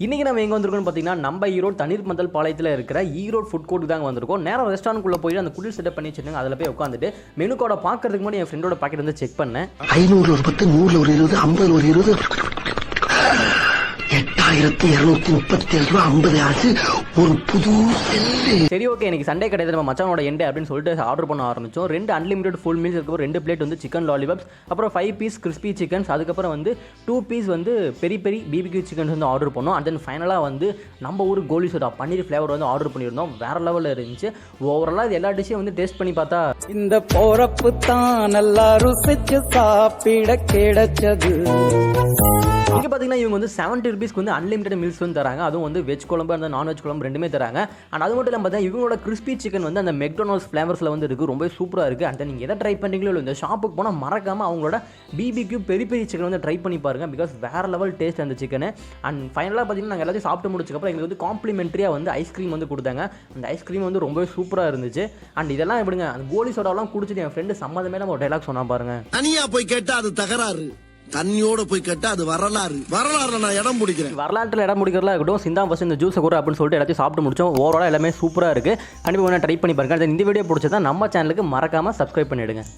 இன்றைக்கி நம்ம எங்கே வந்திருக்கோம்னு பார்த்தீங்கன்னா நம்ம ஈரோடு தண்ணீர் பந்தல் பாளையத்தில் இருக்கிற ஈரோடு ஃபுட் கோர்ட்டுக்கு தாங்க வந்திருக்கோம். நேரம் ரெஸ்டாரண்ட்குள்ளே போயிட்டு அந்த குடில் செட்டப் பண்ணி வச்சுருந்தாங்க. அதில் போய் உட்காந்துட்டு மெனு கோடை பார்க்கறதுக்கு முன்னாடி என் ஃப்ரெண்டோட பாக்கெட் வந்து செக் பண்ணேன். 500 ஒரு 10, 100 ஒரு 20, 50 ஒரு 20, 8237 ரூபா 50 ஆச்சு. ஒரு புது செல்லு. சரி ஓகே, எனக்கு சண்டே கிடையாது, நம்ம மச்சானோட எண்டே அப்படின்னு சொல்லிட்டு ஆர்டர் பண்ண ஆரம்பித்தோம். 2 அன்லிமிடெட் ஃபுல் மீல்ஸ், அதுக்கப்புறம் 2 பிளேட் வந்து சிக்கன் லாலிபாப்ஸ், அப்புறம் 5 பீஸ் கிறிஸ்பி சிக்கன்ஸ், அதுக்கப்புறம் வந்து 2 பீஸ் வந்து பெரி பிபிக்யூ சிக்கன்ஸ் வந்து ஆர்டர் பண்ணோம். அண்ட் தென் ஃபைனலாக வந்து நம்ம ஊர் கோலி சோடா பன்னீர் ஃப்ளேவர் வந்து ஆர்டர் பண்ணியிருந்தோம். வேறு லெவலில் இருந்துச்சு. ஓவராலாக இது எல்லா டிஷ்ஷையும் வந்து டேஸ்ட் பண்ணி பார்த்தா இந்த போறப்பு தான் நல்லா ருசிச்சு சாப்பிட கிடைச்சது. இங்கே பார்த்தீங்கன்னா இவங்க வந்து 70 ருபீஸ்க்கு வந்து அன்லிமிடெட் மீல்ஸ் வந்து தராங்க. அதுவும் வந்து வெஜ் குழம்பு அந்த நான்வெஜ் குழம்பு ரெண்டுமே தராங்க. அண்ட் அது மட்டும் இல்லாமல் பார்த்தா இவங்களோட கிறிஸ்பி சிக்கன் வந்து அந்த மெக்டொனால்ட்ஸ் ஃப்ளேவர்ஸில் வந்து இருக்குது. ரொம்ப சூப்பராக இருக்குது. அண்ட் நீங்கள் எதை ட்ரை பண்ணுறீங்களோ இல்லை இந்த ஷாப்புக்கு போனால் மறக்காமல் அவங்களோட பிபிக்யூ பெரி சிக்கன் வந்து ட்ரை பண்ணி பாருங்க. பிகாஸ் வேறு லெவல் டேஸ்ட் அந்த சிக்கனு. அண்ட் ஃபைனலாக பார்த்தீங்கன்னா நாங்கள் எல்லாத்தையும் சாப்பிட்டு முடிச்சக்கப்புறம் எங்களுக்கு வந்து காம்ப்ளிமெண்ட்ரியாக வந்து ஐஸ்கிரீம் வந்து கொடுத்தாங்க. அந்த ஐஸ்கிரீம் வந்து ரொம்பவே சூப்பராக இருந்துச்சு. அண்ட் இதெல்லாம் எப்படிங்க அந்த கோலி சோடாவெல்லாம் குடிச்சிட்டு என் ஃப்ரெண்டு சம்மந்தமே நம்ம ஒரு டைலாக் சொன்னா பாருங்க. தனியா போய் கேட்டா அது தகராறு, தண்ணியோட போய் கேட்டா அது வரலாறுல நான் இடம் பிடிக்கிறேன். வரலாற்றில் இடம் பிடிக்கிறதா இருக்கட்டும். சிந்தா ஃபர்ஸ்ட் இந்த ஜூஸை கூட அப்படின்னு சொல்லிட்டு எல்லாத்தையும் சாப்பிட்டு முடிச்சோம். ஓவரால் எல்லாமே சூப்பராக இருக்குது. கண்டிப்பாக ட்ரை பண்ணி பாருங்க. இந்த வீடியோ பிடிச்சதா நம்ம சேனலுக்கு மறக்காமல் சப்ஸ்கிரைப் பண்ணிவிடுங்க.